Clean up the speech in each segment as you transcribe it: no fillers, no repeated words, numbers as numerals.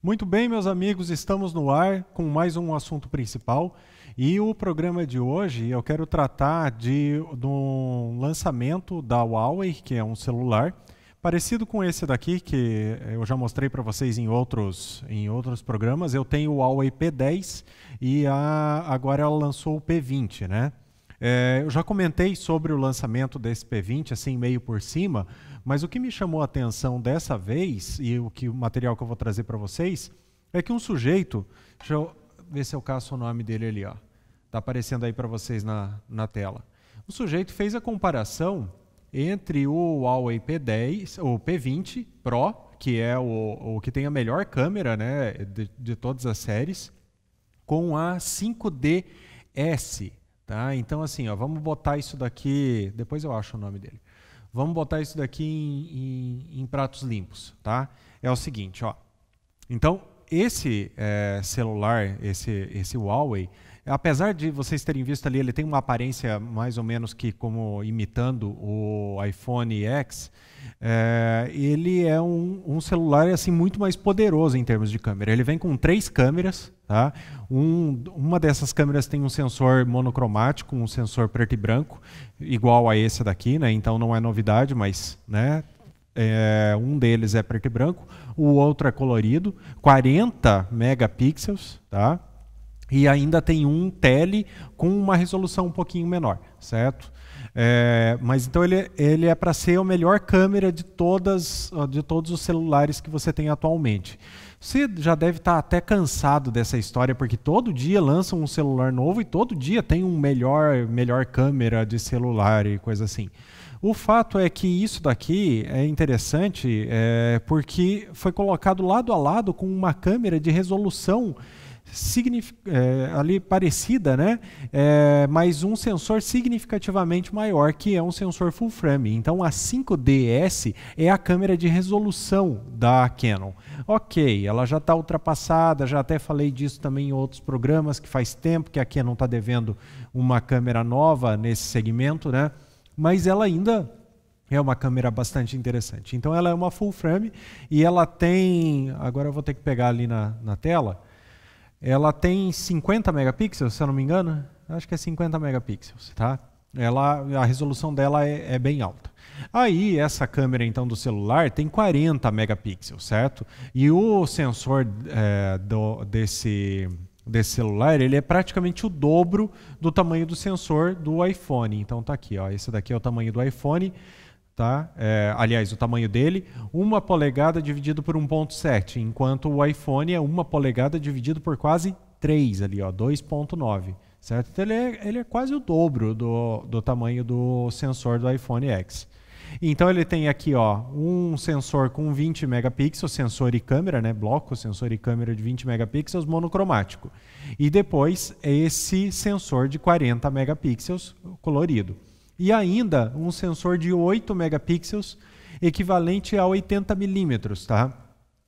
Muito bem, meus amigos, estamos no ar com mais um assunto principal e o programa de hoje eu quero tratar de um lançamento da Huawei, que é um celular parecido com esse daqui, que eu já mostrei para vocês em outros programas. Eu tenho o Huawei P10 e agora ela lançou o P20, né? Eu já comentei sobre o lançamento desse P20, assim, meio por cima, mas o que me chamou a atenção dessa vez, e o material que eu vou trazer para vocês, é que um sujeito, deixa eu ver se eu caço o nome dele ali, ó. Tá aparecendo aí para vocês na tela. O sujeito fez a comparação entre o Huawei P10, o P20 Pro, que é o que tem a melhor câmera, né, de todas as séries, com a 5DS. Tá? Então, assim, ó, vamos botar isso daqui, depois eu acho o nome dele. Vamos botar isso daqui em pratos limpos, tá? É o seguinte, ó. Então, esse celular, esse Huawei, apesar de vocês terem visto ali, ele tem uma aparência mais ou menos que como imitando o iPhone X, ele é um celular assim muito mais poderoso em termos de câmera. Ele vem com 3 câmeras, tá? Uma dessas câmeras tem um sensor monocromático, um sensor preto e branco, igual a esse daqui, né? Então não é novidade, mas, né? Um deles é preto e branco, o outro é colorido, 40 megapixels, tá? E ainda tem um tele com uma resolução um pouquinho menor, certo? Mas então ele é para ser a melhor câmera de todos os celulares que você tem atualmente. Você já deve estar até cansado dessa história, porque todo dia lançam um celular novo e todo dia tem um melhor câmera de celular e coisa assim. O fato é que isso daqui é interessante porque foi colocado lado a lado com uma câmera de resolução ali parecida, né? Mas um sensor significativamente maior, que é um sensor full frame. Então a 5DS é a câmera de resolução da Canon. Ok, ela já está ultrapassada, já até falei disso também em outros programas, que faz tempo que a Canon está devendo uma câmera nova nesse segmento, né? Mas ela ainda é uma câmera bastante interessante. Então ela é uma full frame e ela tem, agora eu vou ter que pegar ali na tela, ela tem 50 megapixels, se eu não me engano. Acho que é 50 megapixels, tá? A resolução dela é bem alta. Aí, essa câmera, então, do celular tem 40 megapixels, certo? E o sensor desse celular, ele é praticamente o dobro do tamanho do sensor do iPhone. Então, tá aqui, ó. Esse daqui é o tamanho do iPhone. Tá? Aliás, o tamanho dele, 1 polegada dividido por 1.7, enquanto o iPhone é 1 polegada dividido por quase 3, ali, ó, 2.9, certo? Então ele é quase o dobro do tamanho do sensor do iPhone X. Então ele tem aqui, ó, um sensor com 20 megapixels, sensor e câmera, né? Bloco, sensor e câmera de 20 megapixels, monocromático. E depois esse sensor de 40 megapixels, colorido. E ainda um sensor de 8 megapixels, equivalente a 80 milímetros, tá?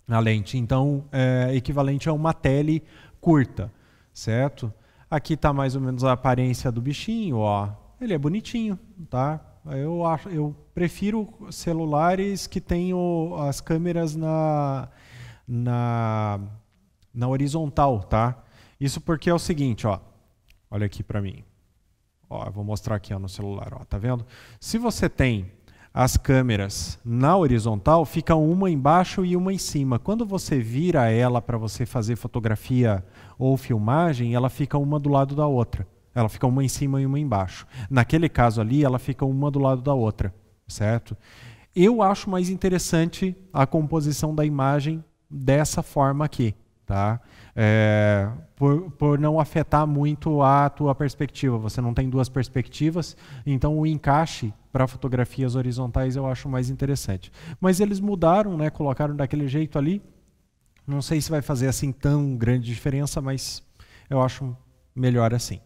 A lente. Então, equivalente a uma tele curta, certo? Aqui está mais ou menos a aparência do bichinho, ó. Ele é bonitinho, tá? Eu prefiro celulares que tenham as câmeras na horizontal, tá? Isso porque é o seguinte, ó. Olha aqui para mim. Ó, eu vou mostrar aqui, ó, no celular, ó, tá vendo? Se você tem as câmeras na horizontal, fica uma embaixo e uma em cima. Quando você vira ela para você fazer fotografia ou filmagem, ela fica uma do lado da outra. Ela fica uma em cima e uma embaixo. Naquele caso ali, ela fica uma do lado da outra, certo? Eu acho mais interessante a composição da imagem dessa forma aqui, tá? Por não afetar muito a tua perspectiva. Você não tem duas perspectivas, então o encaixe para fotografias horizontais eu acho mais interessante. Mas eles mudaram, né? Colocaram daquele jeito ali. Não sei se vai fazer assim tão grande diferença, mas eu acho melhor assim,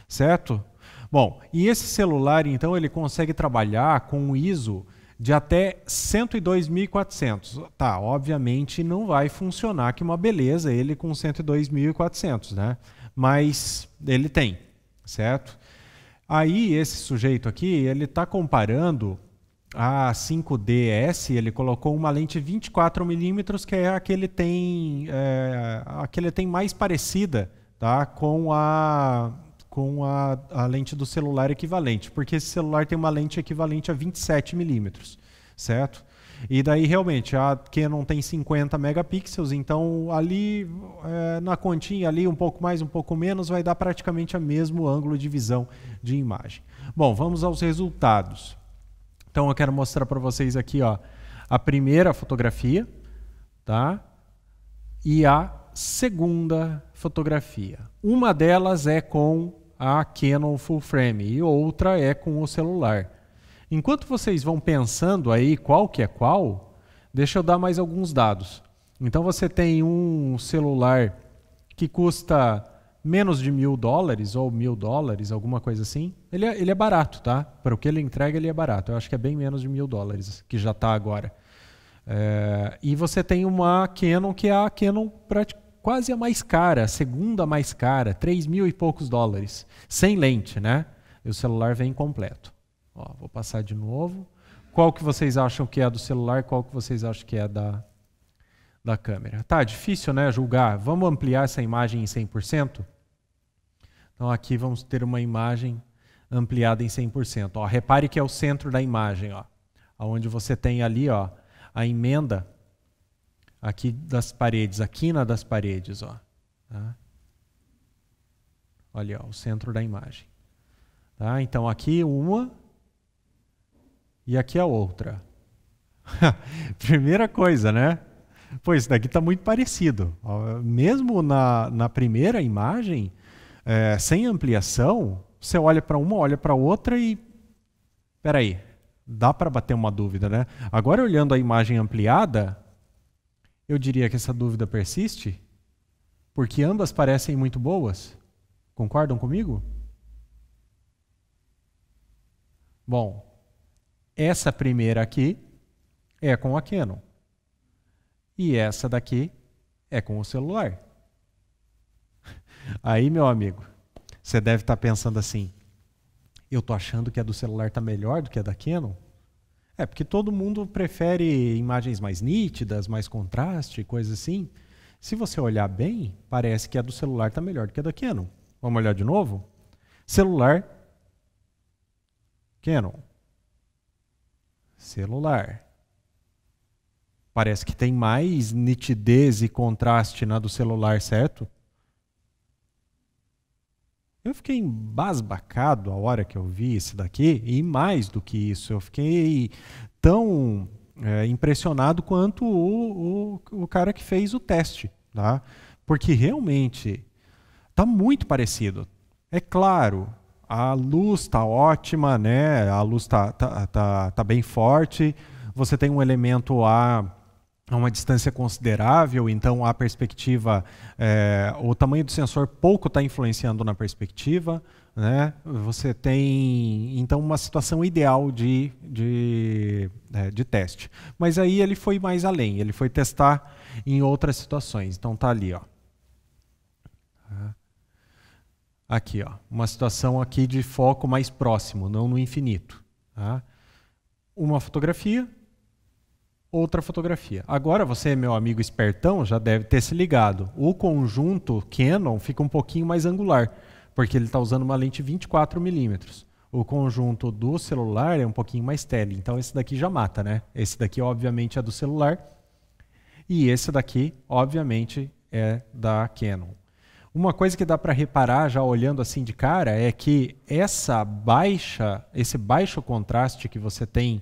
certo? Bom, e esse celular então ele consegue trabalhar com um ISO de até 102.400. Tá, obviamente não vai funcionar que uma beleza ele com 102.400, né? Mas ele tem, certo? Aí esse sujeito aqui, ele está comparando a 5DS, ele colocou uma lente 24mm, que é a que ele tem, mais parecida, tá, com a lente do celular equivalente, porque esse celular tem uma lente equivalente a 27mm, certo? E daí realmente a Canon tem 50 megapixels, então ali na continha ali um pouco mais, um pouco menos, vai dar praticamente o mesmo ângulo de visão de imagem. Bom, vamos aos resultados. Então eu quero mostrar para vocês aqui, ó, a primeira fotografia, tá? E a segunda fotografia. Uma delas é com a Canon Full Frame e outra é com o celular. Enquanto vocês vão pensando aí qual que é qual, deixa eu dar mais alguns dados. Então você tem um celular que custa menos de $1.000 ou $1.000, alguma coisa assim. Ele é barato, tá? Para o que ele entrega, ele é barato. Eu acho que é bem menos de $1.000, que já está agora. E você tem uma Canon que é a Canon quase a mais cara, a segunda mais cara, $3.000 e poucos, sem lente, né? E o celular vem completo. Ó, vou passar de novo. Qual que vocês acham que é a do celular? Qual que vocês acham que é da câmera? Tá difícil, né, julgar. Vamos ampliar essa imagem em 100%? Então aqui vamos ter uma imagem ampliada em 100%. Ó, repare que é o centro da imagem, ó, onde você tem ali, ó, a emenda aqui das paredes, a quina das paredes, ó. Tá? Olha, ó, o centro da imagem. Tá? Então aqui uma e aqui a outra. Primeira coisa, né? Pô, isso daqui está muito parecido. Mesmo na primeira imagem, sem ampliação, você olha para uma, olha para outra e... Espera aí, dá para bater uma dúvida, né? Agora, olhando a imagem ampliada, eu diria que essa dúvida persiste, porque ambas parecem muito boas. Concordam comigo? Bom, essa primeira aqui é com a Canon. E essa daqui é com o celular. Aí, meu amigo, você deve estar pensando assim, eu estou achando que a do celular está melhor do que a da Canon? Porque todo mundo prefere imagens mais nítidas, mais contraste, coisas assim. Se você olhar bem, parece que a do celular está melhor do que a da Canon. Vamos olhar de novo? Celular, Canon. Celular. Parece que tem mais nitidez e contraste na do celular, certo? Eu fiquei embasbacado a hora que eu vi esse daqui, e mais do que isso, eu fiquei tão impressionado quanto o cara que fez o teste, tá? Porque realmente está muito parecido. É claro, a luz está ótima, né? A luz tá bem forte, você tem um elemento a uma distância considerável, então a perspectiva, o tamanho do sensor pouco está influenciando na perspectiva, né? Você tem, então, uma situação ideal de teste. Mas aí ele foi mais além, ele foi testar em outras situações. Então tá ali, ó. Aqui, ó, uma situação aqui de foco mais próximo, não no infinito. Tá? Uma fotografia, outra fotografia. Agora você, meu amigo espertão, já deve ter se ligado. O conjunto Canon fica um pouquinho mais angular, porque ele está usando uma lente 24mm. O conjunto do celular é um pouquinho mais tele, então esse daqui já mata, né? Esse daqui, obviamente, é do celular, e esse daqui, obviamente, é da Canon. Uma coisa que dá para reparar, já olhando assim de cara, é que esse baixo contraste que você tem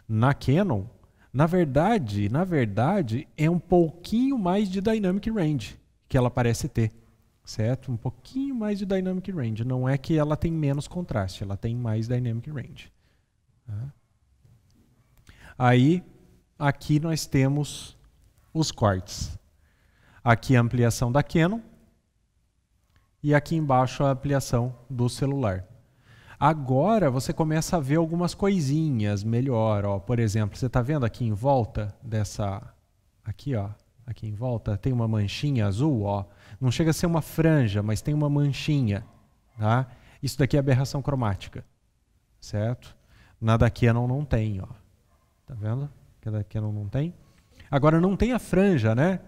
na Canon, na verdade, é um pouquinho mais de dynamic range que ela parece ter, certo? Um pouquinho mais de dynamic range. Não é que ela tem menos contraste, ela tem mais dynamic range. Tá? Aí, aqui nós temos os cortes. Aqui a ampliação da Canon e aqui embaixo a ampliação do celular. Agora você começa a ver algumas coisinhas melhor, ó. Por exemplo, você está vendo aqui em volta dessa, aqui em volta tem uma manchinha azul, ó. Não chega a ser uma franja, mas tem uma manchinha, tá? Isso daqui é aberração cromática, certo? Na da Canon não tem, ó. Tá vendo? Que a da Canon não tem. Agora não tem a franja, né?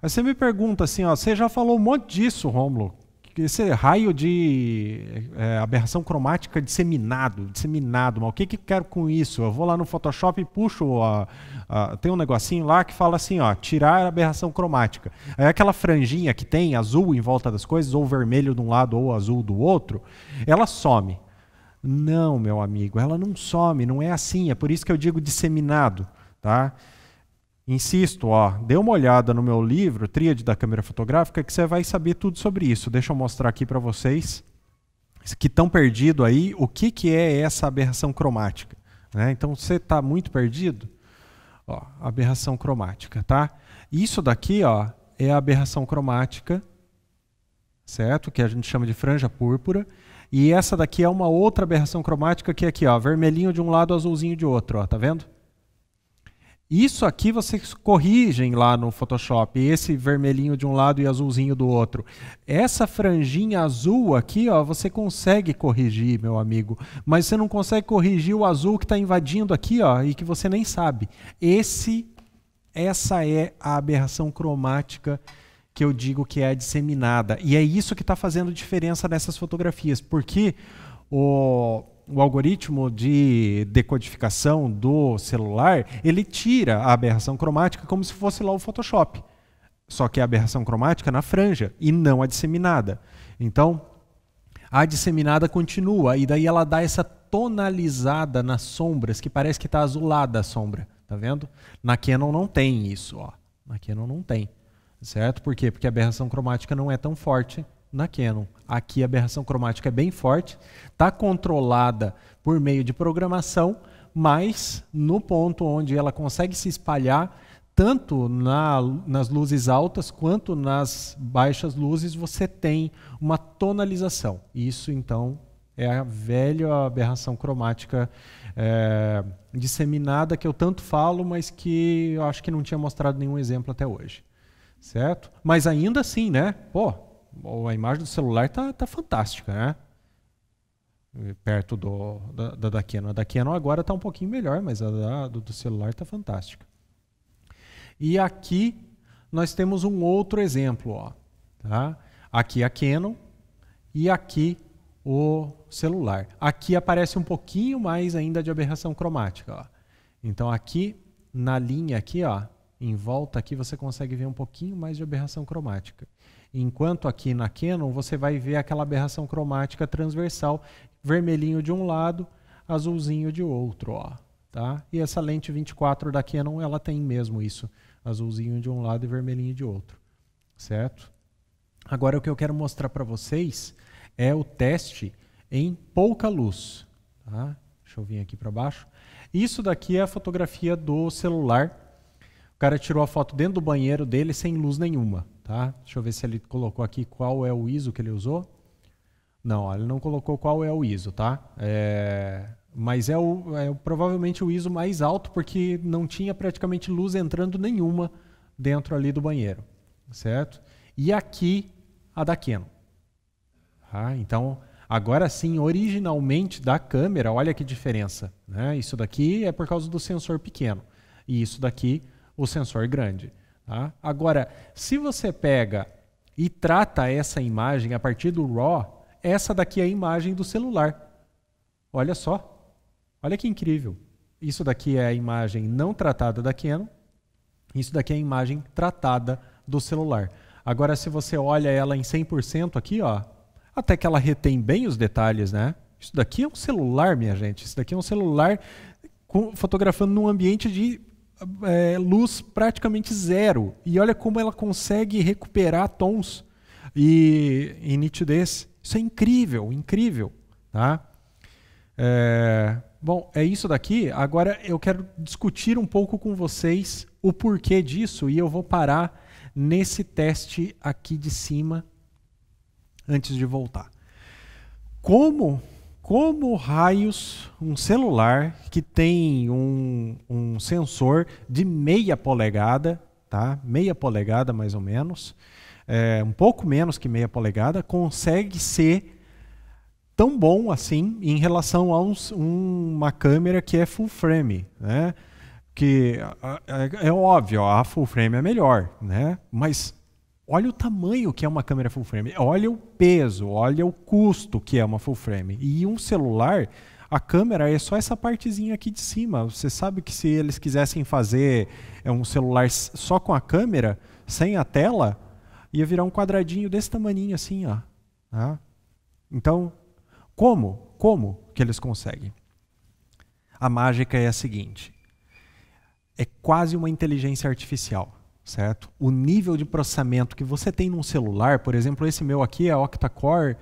Aí você me pergunta assim, ó, você já falou um monte disso, Rômulo. Esse raio de aberração cromática disseminado, mas o que eu quero com isso? Eu vou lá no Photoshop e puxo, tem um negocinho lá que fala assim, ó, tirar a aberração cromática. Aí aquela franjinha que tem azul em volta das coisas, ou vermelho de um lado ou azul do outro, ela some. Não, meu amigo, ela não some, não é assim, é por isso que eu digo disseminado, tá? Insisto, ó, dê uma olhada no meu livro, Tríade da Câmera Fotográfica, que você vai saber tudo sobre isso. Deixa eu mostrar aqui para vocês que estão perdidos aí o que é essa aberração cromática. Né? Então, você está muito perdido? Ó, aberração cromática, tá? Isso daqui, ó, é a aberração cromática, certo? Que a gente chama de franja púrpura. E essa daqui é uma outra aberração cromática que é aqui, ó, vermelhinho de um lado, azulzinho de outro, ó, tá vendo? Isso aqui vocês corrigem lá no Photoshop, esse vermelhinho de um lado e azulzinho do outro. Essa franjinha azul aqui, ó, você consegue corrigir, meu amigo, mas você não consegue corrigir o azul que está invadindo aqui, ó, e que você nem sabe. Essa é a aberração cromática que eu digo que é a disseminada. E é isso que está fazendo diferença nessas fotografias, porque o algoritmo de decodificação do celular, ele tira a aberração cromática como se fosse lá o Photoshop. Só que a aberração cromática na franja e não a disseminada. Então, a disseminada continua e daí ela dá essa tonalizada nas sombras, que parece que está azulada a sombra. Tá vendo? Na Canon não tem isso. Ó. Na Canon não tem. Certo? Por quê? Porque a aberração cromática não é tão forte na Canon. Aqui a aberração cromática é bem forte, está controlada por meio de programação, mas no ponto onde ela consegue se espalhar, tanto nas luzes altas quanto nas baixas luzes, você tem uma tonalização. Isso, então, é a velha aberração cromática disseminada que eu tanto falo, mas que eu acho que não tinha mostrado nenhum exemplo até hoje. Certo? Mas ainda assim, né? Pô, a imagem do celular tá fantástica, né? Perto da Canon. A da Canon agora está um pouquinho melhor, mas a do celular está fantástica. E aqui nós temos um outro exemplo. Ó, tá? Aqui a Canon e aqui o celular. Aqui aparece um pouquinho mais ainda de aberração cromática. Ó. Então aqui, na linha aqui, ó, em volta aqui você consegue ver um pouquinho mais de aberração cromática. Enquanto aqui na Canon você vai ver aquela aberração cromática transversal, vermelhinho de um lado, azulzinho de outro. Ó, tá? E essa lente 24 da Canon, ela tem mesmo isso, azulzinho de um lado e vermelhinho de outro. Certo? Agora o que eu quero mostrar para vocês é o teste em pouca luz. Tá? Deixa eu vir aqui para baixo. Isso daqui é a fotografia do celular. O cara tirou a foto dentro do banheiro dele sem luz nenhuma. Tá? Deixa eu ver se ele colocou aqui qual é o ISO que ele usou. Não, ele não colocou qual é o ISO. Tá? Mas provavelmente o ISO mais alto, porque não tinha praticamente luz entrando nenhuma dentro ali do banheiro. Certo? E aqui a da Canon. Tá? Então, agora sim, originalmente da câmera, olha que diferença. Né? Isso daqui é por causa do sensor pequeno. E isso daqui, o sensor grande. Tá? Agora, se você pega e trata essa imagem a partir do RAW, essa daqui é a imagem do celular. Olha só. Olha que incrível. Isso daqui é a imagem não tratada da Canon. Isso daqui é a imagem tratada do celular. Agora, se você olha ela em 100% aqui, ó, até que ela retém bem os detalhes, né? Isso daqui é um celular, minha gente. Isso daqui é um celular fotografando num ambiente de luz praticamente zero. E olha como ela consegue recuperar tons e nitidez. Isso é incrível, incrível. Tá? Bom, é isso daqui. Agora eu quero discutir um pouco com vocês o porquê disso e eu vou parar nesse teste aqui de cima antes de voltar. Como raios um celular que tem um sensor de meia polegada, tá? Meia polegada mais ou menos, um pouco menos que meia polegada, consegue ser tão bom assim em relação a uma câmera que é full frame, né? Que é óbvio, a full frame é melhor, né? Mas olha o tamanho que é uma câmera full frame, olha o peso, olha o custo que é uma full frame. E um celular, a câmera é só essa partezinha aqui de cima. Você sabe que se eles quisessem fazer um celular só com a câmera, sem a tela, ia virar um quadradinho desse tamaninho assim, ó. Tá? Então, como que eles conseguem? A mágica é a seguinte: é quase uma inteligência artificial, certo? O nível de processamento que você tem num celular, por exemplo, esse meu aqui é octa-core,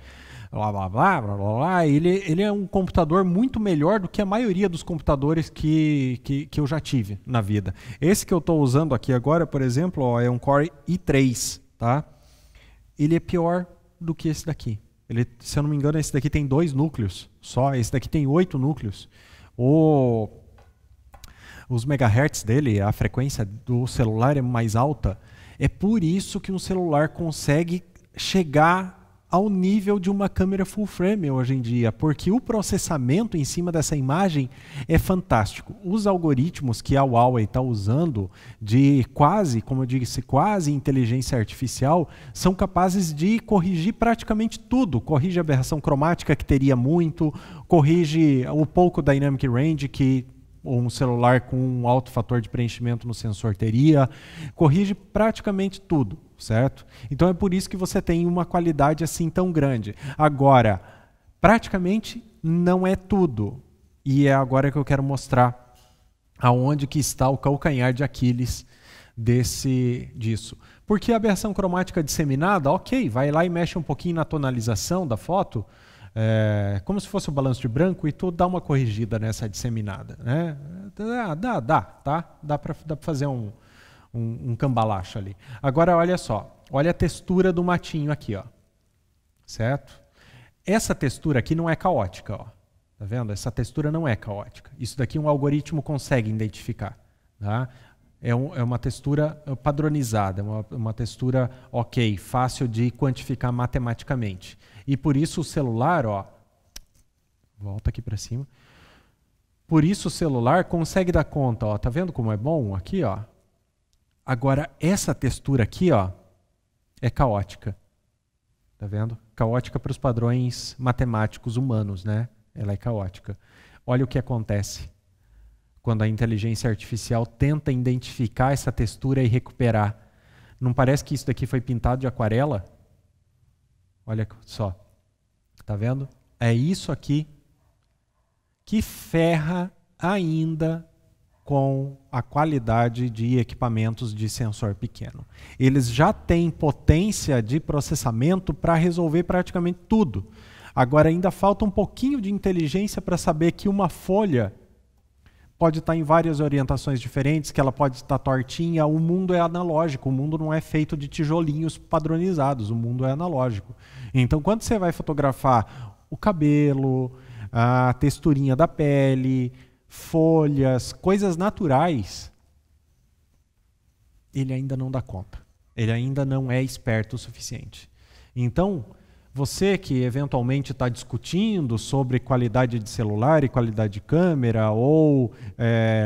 blá, blá, blá, blá, blá, blá, ele é um computador muito melhor do que a maioria dos computadores que eu já tive na vida. Esse que eu estou usando aqui agora, por exemplo, ó, é um Core i3, tá? Ele é pior do que esse daqui. Ele, se eu não me engano, esse daqui tem 2 núcleos só, esse daqui tem 8 núcleos. Os megahertz dele, a frequência do celular é mais alta. É por isso que um celular consegue chegar ao nível de uma câmera full frame hoje em dia, porque o processamento em cima dessa imagem é fantástico. Os algoritmos que a Huawei está usando de quase, como eu disse, quase inteligência artificial, são capazes de corrigir praticamente tudo. Corrige a aberração cromática, que teria muito, corrige o pouco dynamic range, que um celular com um alto fator de preenchimento no sensor teria, corrige praticamente tudo, certo? Então é por isso que você tem uma qualidade assim tão grande. Agora, praticamente não é tudo. E é agora que eu quero mostrar aonde que está o calcanhar de Aquiles disso. Porque a aberração cromática disseminada, ok, vai lá e mexe um pouquinho na tonalização da foto, como se fosse o balanço de branco, e tu dá uma corrigida nessa disseminada, né? Dá para fazer um cambalacho ali. Agora olha só, olha a textura do matinho aqui, ó, certo? Essa textura aqui não é caótica, ó, tá vendo? Essa textura não é caótica. Isso daqui um algoritmo consegue identificar, tá? É uma textura padronizada, uma textura ok, fácil de quantificar matematicamente. E por isso o celular, ó, volta aqui para cima. Por isso o celular consegue dar conta, ó, tá vendo como é bom aqui, ó? Agora essa textura aqui, ó, é caótica. Tá vendo? Caótica para os padrões matemáticos humanos, né? Ela é caótica. Olha o que acontece quando a inteligência artificial tenta identificar essa textura e recuperar. Não parece que isso daqui foi pintado de aquarela? Olha só. Tá vendo? É isso aqui que ferra ainda com a qualidade de equipamentos de sensor pequeno. Eles já têm potência de processamento para resolver praticamente tudo. Agora ainda falta um pouquinho de inteligência para saber que uma folha pode estar em várias orientações diferentes, que ela pode estar tortinha. O mundo é analógico, o mundo não é feito de tijolinhos padronizados, o mundo é analógico. Então, quando você vai fotografar o cabelo, a texturinha da pele, folhas, coisas naturais, ele ainda não dá conta. Ele ainda não é esperto o suficiente. Então, você que eventualmente está discutindo sobre qualidade de celular e qualidade de câmera, ou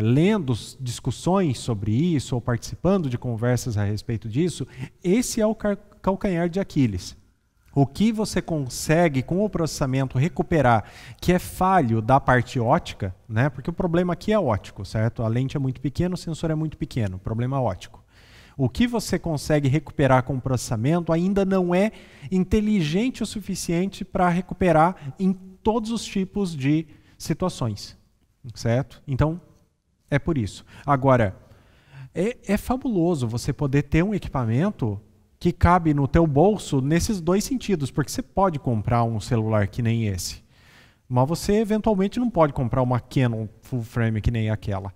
lendo discussões sobre isso, ou participando de conversas a respeito disso, esse é o calcanhar de Aquiles. O que você consegue com o processamento recuperar, que é falho da parte ótica, né? Porque o problema aqui é óptico, certo? A lente é muito pequena, o sensor é muito pequeno, problema óptico. O que você consegue recuperar com o processamento ainda não é inteligente o suficiente para recuperar em todos os tipos de situações, certo? Então, é por isso. Agora, é fabuloso você poder ter um equipamento que cabe no teu bolso nesses dois sentidos, porque você pode comprar um celular que nem esse, mas você eventualmente não pode comprar uma Canon full frame que nem aquela.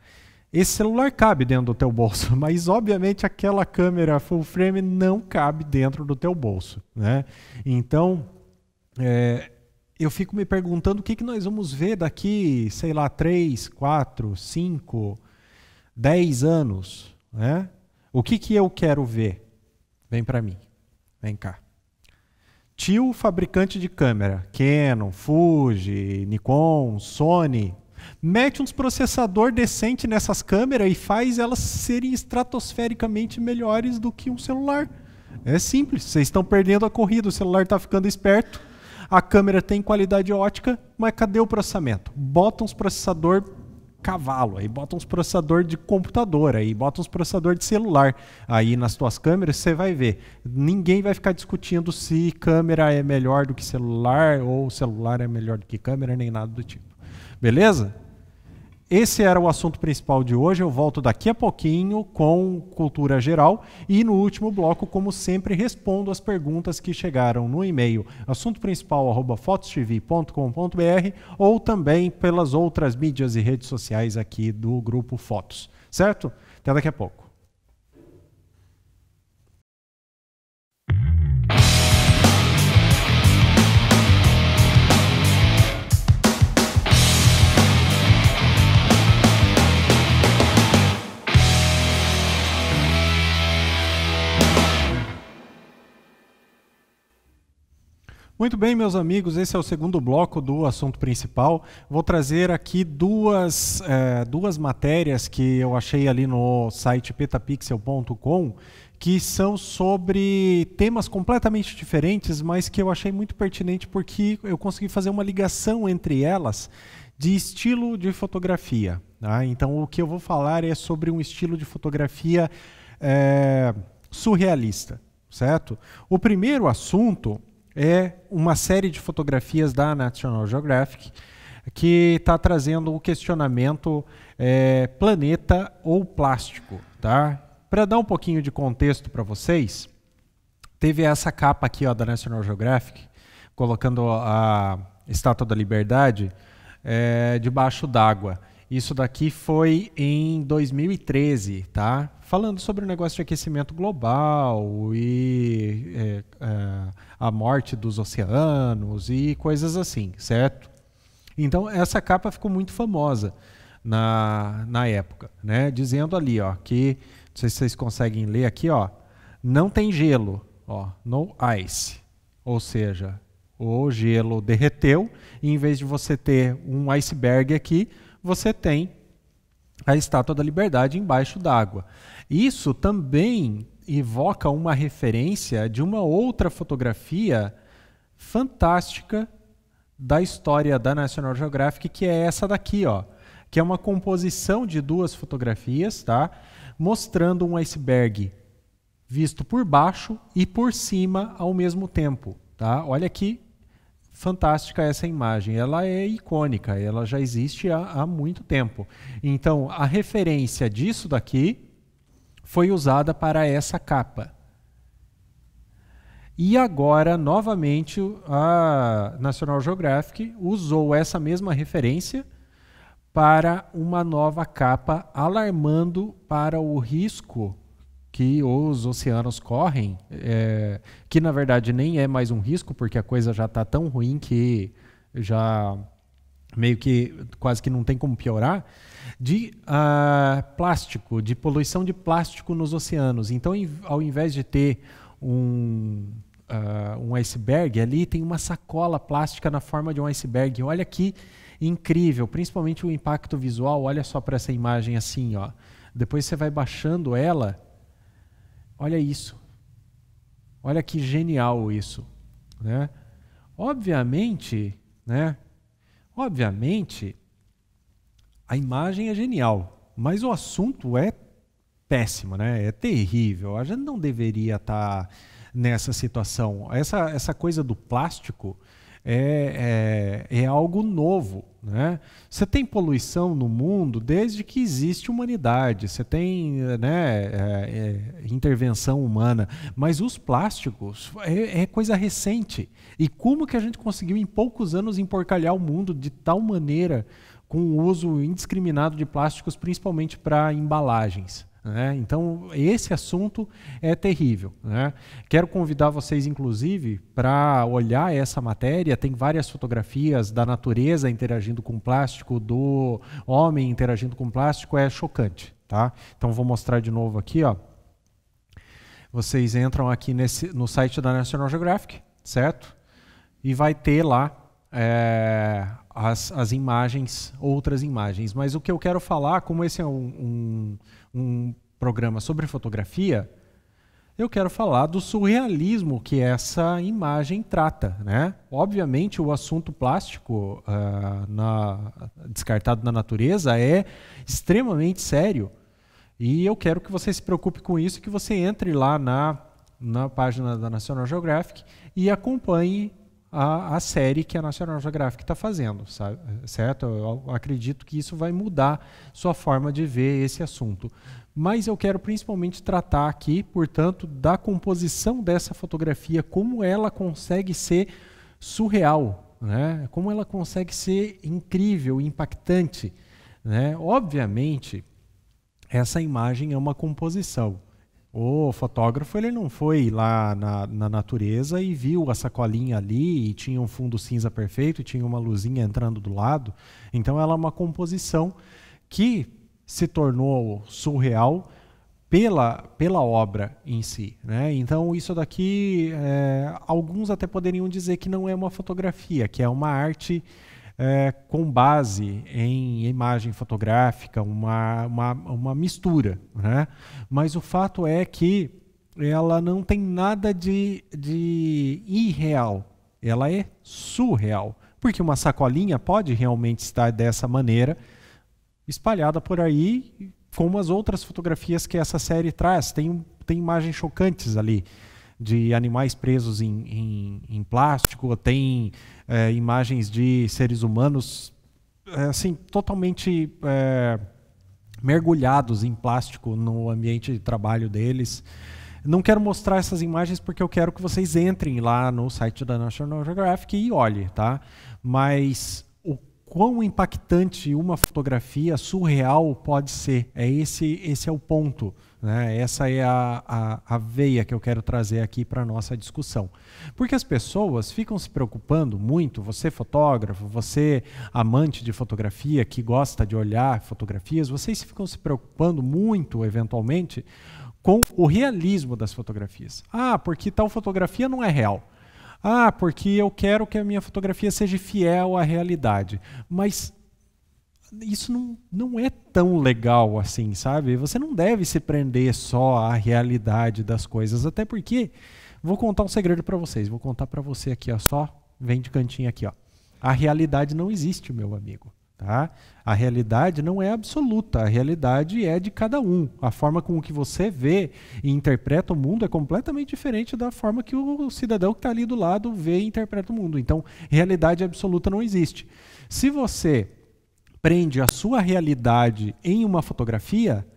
Esse celular cabe dentro do teu bolso, mas obviamente aquela câmera full frame não cabe dentro do teu bolso, né? Então, eu fico me perguntando o que nós vamos ver daqui, sei lá, 3, 4, 5, 10 anos, né? O que eu quero ver? Vem para mim, vem cá. tio fabricante de câmera, Canon, Fuji, Nikon, Sony, mete uns processador decente nessas câmeras e faz elas serem estratosfericamente melhores do que um celular. É simples, vocês estão perdendo a corrida, o celular está ficando esperto, a câmera tem qualidade ótica, mas cadê o processamento? Bota uns processador cavalo, aí bota uns processador de computador, aí bota uns processador de celular. Aí nas tuas câmeras você vai ver. Ninguém vai ficar discutindo se câmera é melhor do que celular ou celular é melhor do que câmera, nem nada do tipo. Beleza? Esse era o assunto principal de hoje. Eu volto daqui a pouquinho com cultura geral e no último bloco, como sempre, respondo as perguntas que chegaram no e-mail assuntoprincipal@fotostv.com.br ou também pelas outras mídias e redes sociais aqui do Grupo Fotos. Certo? Até daqui a pouco. Muito bem, meus amigos, esse é o segundo bloco do assunto principal. Vou trazer aqui duas matérias que eu achei ali no site petapixel.com, que são sobre temas completamente diferentes, mas que eu achei muito pertinente porque eu consegui fazer uma ligação entre elas de estilo de fotografia. Tá? Então, o que eu vou falar é sobre um estilo de fotografia surrealista, certo? O primeiro assunto é uma série de fotografias da National Geographic que está trazendo o questionamento planeta ou plástico. Tá? Para dar um pouquinho de contexto para vocês, teve essa capa aqui ó, da National Geographic, colocando a Estátua da Liberdade debaixo d'água. Isso daqui foi em 2013, tá? Falando sobre o negócio de aquecimento global e a morte dos oceanos e coisas assim, certo? Então, essa capa ficou muito famosa na época, né? Dizendo ali, ó, que, não sei se vocês conseguem ler aqui, ó, não tem gelo, ó, no ice, ou seja, o gelo derreteu e em vez de você ter um iceberg aqui, você tem a Estátua da Liberdade embaixo d'água. Isso também evoca uma referência de uma outra fotografia fantástica da história da National Geographic, que é essa daqui, ó, que é uma composição de duas fotografias, tá? Mostrando um iceberg visto por baixo e por cima ao mesmo tempo. Tá? Olha que fantástica essa imagem, ela é icônica, ela já existe há muito tempo. Então, a referência disso daqui foi usada para essa capa. E agora, novamente, a National Geographic usou essa mesma referência para uma nova capa, alarmando para o risco que os oceanos correm, que na verdade nem é mais um risco, porque a coisa já está tão ruim que já meio que quase que não tem como piorar, de plástico, de poluição de plástico nos oceanos. Então, ao invés de ter um iceberg ali, tem uma sacola plástica na forma de um iceberg. Olha que incrível, principalmente o impacto visual. Olha só para essa imagem assim, ó. Depois você vai baixando ela. Olha isso. Olha que genial isso, né? Obviamente, né? Obviamente, a imagem é genial, mas o assunto é péssimo, né? É terrível. A gente não deveria estar nessa situação. Essa coisa do plástico é algo novo, né? Você tem poluição no mundo desde que existe humanidade, você tem intervenção humana, mas os plásticos é coisa recente. E como que a gente conseguiu em poucos anos emporcalhar o mundo de tal maneira com o uso indiscriminado de plásticos, principalmente para embalagens? Né? Então, esse assunto é terrível. Né? Quero convidar vocês, inclusive, para olhar essa matéria. Tem várias fotografias da natureza interagindo com plástico, do homem interagindo com plástico. É chocante. Tá? Então, vou mostrar de novo aqui. Ó. Vocês entram aqui no site da National Geographic. certo? E vai ter lá as imagens, outras imagens. Mas o que eu quero falar, como esse é um programa sobre fotografia, eu quero falar do surrealismo que essa imagem trata, né? Obviamente, o assunto plástico descartado na natureza é extremamente sério. E eu quero que você se preocupe com isso, que você entre lá na página da National Geographic e acompanhe a série que a National Geographic está fazendo, sabe? Certo? Eu acredito que isso vai mudar sua forma de ver esse assunto. Mas eu quero principalmente tratar aqui, portanto, da composição dessa fotografia, como ela consegue ser surreal, né? Como ela consegue ser incrível, impactante, né? Obviamente, essa imagem é uma composição. O fotógrafo ele não foi lá na natureza e viu a sacolinha ali e tinha um fundo cinza perfeito e tinha uma luzinha entrando do lado. Então ela é uma composição que se tornou surreal pela obra em si, né? Então isso daqui, alguns até poderiam dizer que não é uma fotografia, que é uma arte com base em imagem fotográfica, uma mistura, né? Mas o fato é que ela não tem nada de irreal, ela é surreal, porque uma sacolinha pode realmente estar dessa maneira, espalhada por aí, como as outras fotografias que essa série traz. Tem imagens chocantes ali, de animais presos em plástico, tem imagens de seres humanos assim, totalmente mergulhados em plástico no ambiente de trabalho deles. Não quero mostrar essas imagens porque eu quero que vocês entrem lá no site da National Geographic e olhem, tá? Mas o quão impactante uma fotografia surreal pode ser, esse é o ponto, né? Essa é a veia que eu quero trazer aqui para a nossa discussão. Porque as pessoas ficam se preocupando muito, você fotógrafo, você amante de fotografia, que gosta de olhar fotografias, vocês ficam se preocupando muito, eventualmente, com o realismo das fotografias. Ah, porque tal fotografia não é real. Ah, porque eu quero que a minha fotografia seja fiel à realidade. Mas isso não é tão legal assim, sabe? Você não deve se prender só à realidade das coisas, até porque, vou contar um segredo para vocês, vou contar para você aqui, ó, só vem de cantinho aqui, ó. A realidade não existe, meu amigo, tá? A realidade não é absoluta, a realidade é de cada um. A forma com que você vê e interpreta o mundo é completamente diferente da forma que o cidadão que está ali do lado vê e interpreta o mundo. Então, realidade absoluta não existe. Se você prende a sua realidade em uma fotografia,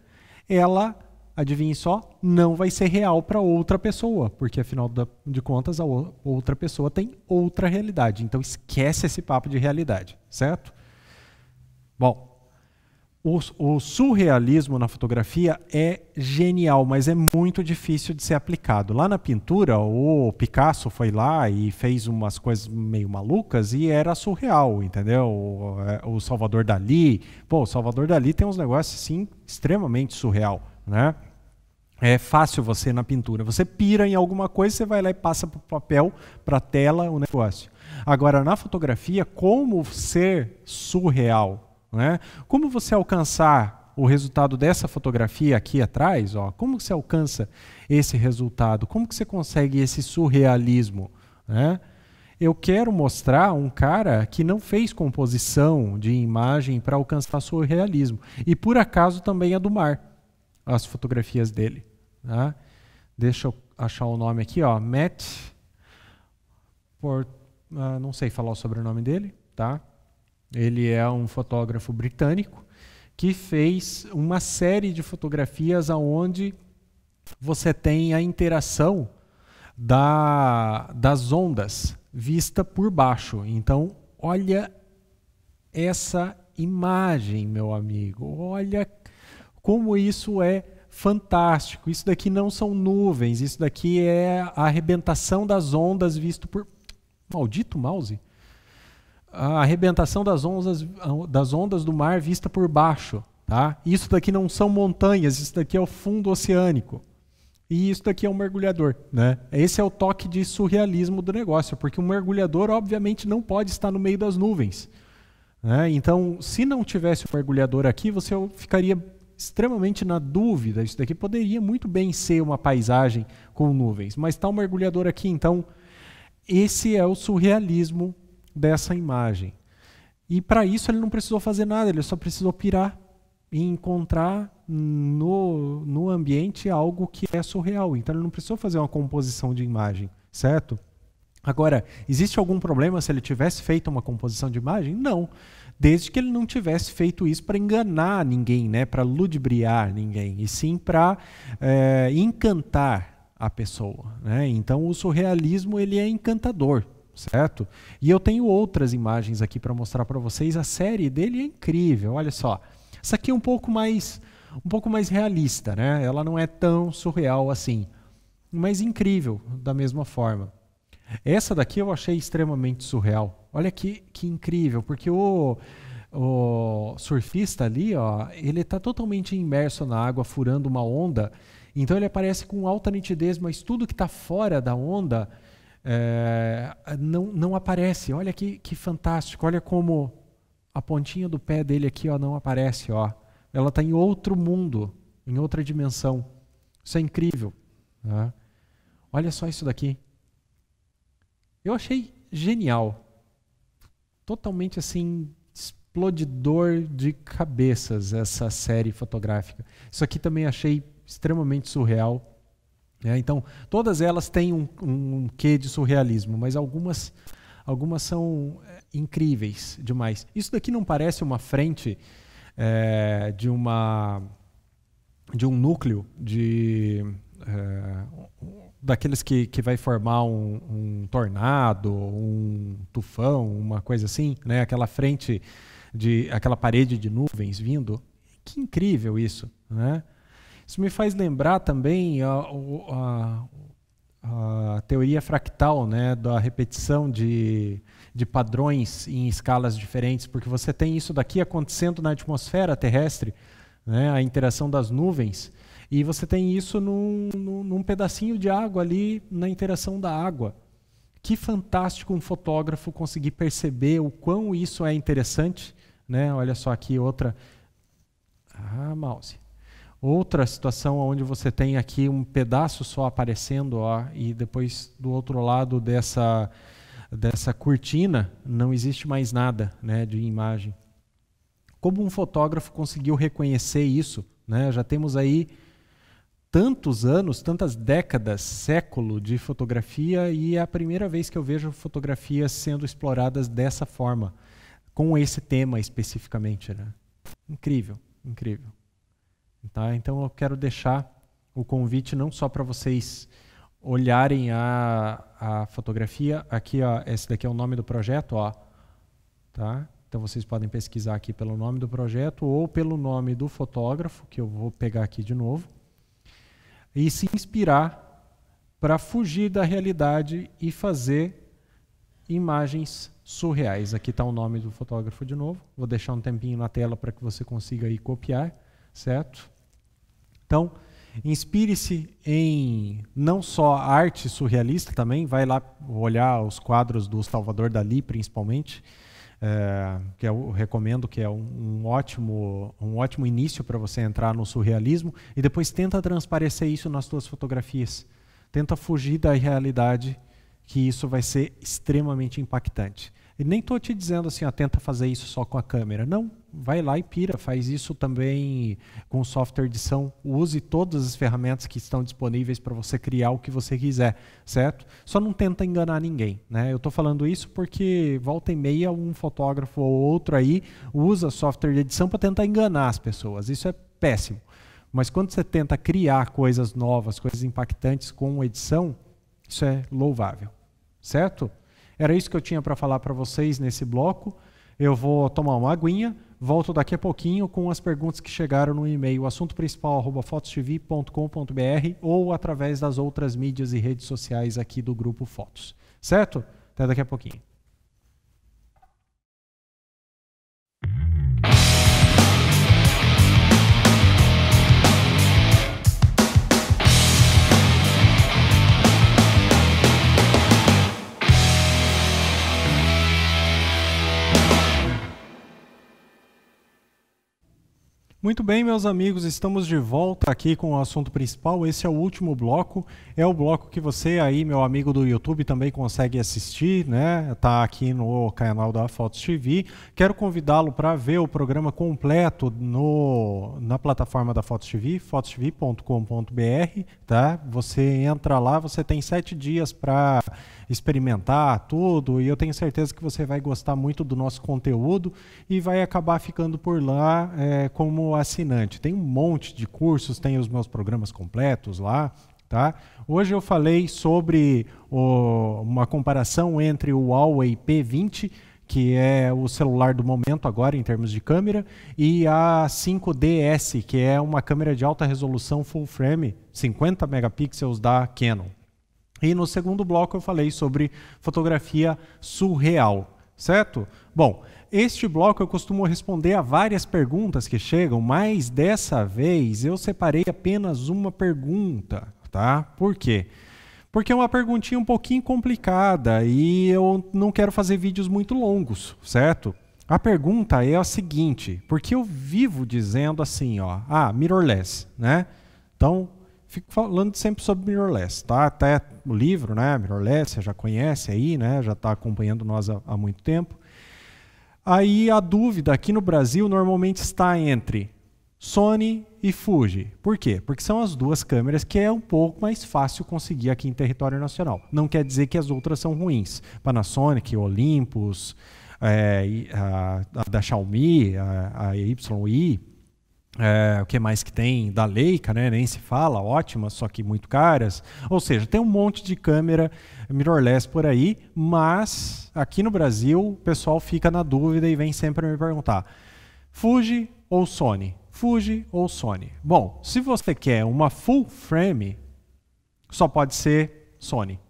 ela, adivinhe só, não vai ser real para outra pessoa, porque afinal de contas a outra pessoa tem outra realidade. Então esquece esse papo de realidade, certo? Bom, o surrealismo na fotografia é genial, mas é muito difícil de ser aplicado. Lá na pintura, o Picasso foi lá e fez umas coisas meio malucas e era surreal, entendeu? O Salvador Dalí, o Salvador Dalí tem uns negócios assim extremamente surreal, né? É fácil você na pintura. Você pira em alguma coisa, você vai lá e passa para o papel, para a tela, o negócio. Agora, na fotografia, como ser surreal? Né? Como você alcançar o resultado dessa fotografia aqui atrás? Ó, como você alcança esse resultado? Como que você consegue esse surrealismo? Né? Eu quero mostrar um cara que não fez composição de imagem para alcançar surrealismo. E por acaso também é do mar, as fotografias dele. Tá? Deixa eu achar o nome aqui, ó, Matt, não sei falar o sobrenome dele, tá? Ele é um fotógrafo britânico que fez uma série de fotografias onde você tem a interação das ondas vista por baixo. Então, olha essa imagem, meu amigo. Olha como isso é fantástico. Isso daqui não são nuvens, isso daqui é a arrebentação das ondas visto por... Maldito mouse! A arrebentação das ondas do mar vista por baixo. Tá? Isso daqui não são montanhas, isso daqui é o fundo oceânico. E isso daqui é um mergulhador, né? Esse é o toque de surrealismo do negócio, porque um mergulhador, obviamente, não pode estar no meio das nuvens, né? Então, se não tivesse o mergulhador aqui, você ficaria extremamente na dúvida. Isso daqui poderia muito bem ser uma paisagem com nuvens, mas está um mergulhador aqui, então esse é o surrealismo dessa imagem. E para isso ele não precisou fazer nada, ele só precisou pirar e encontrar no ambiente algo que é surreal. Então ele não precisou fazer uma composição de imagem, certo? Agora, existe algum problema se ele tivesse feito uma composição de imagem? Não. Desde que ele não tivesse feito isso para enganar ninguém, né? Para ludibriar ninguém, e sim para encantar a pessoa, né? Então o surrealismo ele é encantador, certo? E eu tenho outras imagens aqui para mostrar para vocês. A série dele é incrível, olha só. Essa aqui é um pouco mais realista, né? Ela não é tão surreal assim, mas incrível da mesma forma. Essa daqui eu achei extremamente surreal. Olha que incrível, porque o surfista ali, ó, ele está totalmente imerso na água, furando uma onda. Então ele aparece com alta nitidez, mas tudo que está fora da onda não aparece. Olha que fantástico. Olha como a pontinha do pé dele aqui, ó, não aparece. Ó. Ela está em outro mundo, em outra dimensão. Isso é incrível. Né? Olha só isso daqui. Eu achei genial. Totalmente assim, explodidor de cabeças essa série fotográfica. Isso aqui também achei extremamente surreal. Então, todas elas têm um quê de surrealismo, mas algumas são incríveis demais. Isso daqui não parece uma frente de um núcleo daqueles que vai formar um tornado, um tufão, uma coisa assim, né? Aquela frente, aquela parede de nuvens vindo. Que incrível isso, né? Isso me faz lembrar também a teoria fractal, né? Da repetição de padrões em escalas diferentes, porque você tem isso daqui acontecendo na atmosfera terrestre, né? A interação das nuvens. E você tem isso num pedacinho de água ali, na interação da água. Que fantástico um fotógrafo conseguir perceber o quão isso é interessante, né? Olha só aqui outra... mouse. Outra situação onde você tem aqui um pedaço só aparecendo, ó, e depois do outro lado dessa cortina não existe mais nada, né, de imagem. Como um fotógrafo conseguiu reconhecer isso, né? Já temos aí tantos anos, tantas décadas, século de fotografia, e é a primeira vez que eu vejo fotografias sendo exploradas dessa forma, com esse tema especificamente, né? Incrível, incrível. Tá? Então eu quero deixar o convite não só para vocês olharem a fotografia, aqui ó, esse daqui é o nome do projeto, ó, tá? Então vocês podem pesquisar aqui pelo nome do projeto ou pelo nome do fotógrafo, que eu vou pegar aqui de novo, e se inspirar para fugir da realidade e fazer imagens surreais. Aqui está o nome do fotógrafo de novo. Vou deixar um tempinho na tela para que você consiga aí copiar, certo? Então, inspire-se em não só arte surrealista também, vai lá olhar os quadros do Salvador Dalí, principalmente, que eu recomendo, que é um ótimo início para você entrar no surrealismo, e depois tenta transparecer isso nas suas fotografias. Tenta fugir da realidade, que isso vai ser extremamente impactante. E nem estou te dizendo assim, tenta fazer isso só com a câmera. Não, vai lá e pira, faz isso também com software edição. Use todas as ferramentas que estão disponíveis para você criar o que você quiser, certo? Só não tenta enganar ninguém, né? Eu estou falando isso porque volta e meia um fotógrafo ou outro aí usa software de edição para tentar enganar as pessoas. Isso é péssimo. Mas quando você tenta criar coisas novas, coisas impactantes com edição, isso é louvável, certo? Era isso que eu tinha para falar para vocês nesse bloco. Eu vou tomar uma aguinha, volto daqui a pouquinho com as perguntas que chegaram no e-mail assuntoprincipal@fotostv.com.br ou através das outras mídias e redes sociais aqui do Grupo Fotos. Certo? Até daqui a pouquinho. Muito bem, meus amigos, estamos de volta aqui com o assunto principal. Esse é o último bloco, é o bloco que você aí, meu amigo do YouTube, também consegue assistir, né? Tá aqui no canal da Fotos TV. Quero convidá-lo para ver o programa completo na plataforma da Fotos TV, fotostv.com.br, tá? Você entra lá, você tem 7 dias para experimentar tudo e eu tenho certeza que você vai gostar muito do nosso conteúdo e vai acabar ficando por lá como assinante. Tem um monte de cursos, tem os meus programas completos lá, tá? Hoje eu falei sobre uma comparação entre o Huawei P20, que é o celular do momento agora em termos de câmera, e a 5DS, que é uma câmera de alta resolução full frame, 50 megapixels da Canon. E no segundo bloco eu falei sobre fotografia surreal, certo? Bom, este bloco eu costumo responder a várias perguntas que chegam, mas dessa vez eu separei apenas uma pergunta, tá? Por quê? Porque é uma perguntinha um pouquinho complicada e eu não quero fazer vídeos muito longos, certo? A pergunta é a seguinte, porque eu vivo dizendo assim, ó, mirrorless, né? Então, fico falando sempre sobre mirrorless, tá? Até o livro, né, mirrorless, você já conhece aí, né? Já está acompanhando nós há muito tempo. Aí a dúvida aqui no Brasil normalmente está entre Sony e Fuji. Por quê? Porque são as duas câmeras que é um pouco mais fácil conseguir aqui em território nacional. Não quer dizer que as outras são ruins. Panasonic, Olympus, a da Xiaomi, a YI, o que mais que tem? Da Leica, né? Nem se fala, ótimas, só que muito caras. Ou seja, tem um monte de câmera mirrorless por aí, mas aqui no Brasil o pessoal fica na dúvida e vem sempre me perguntar: Fuji ou Sony? Fuji ou Sony? Bom, se você quer uma full frame, só pode ser Sony.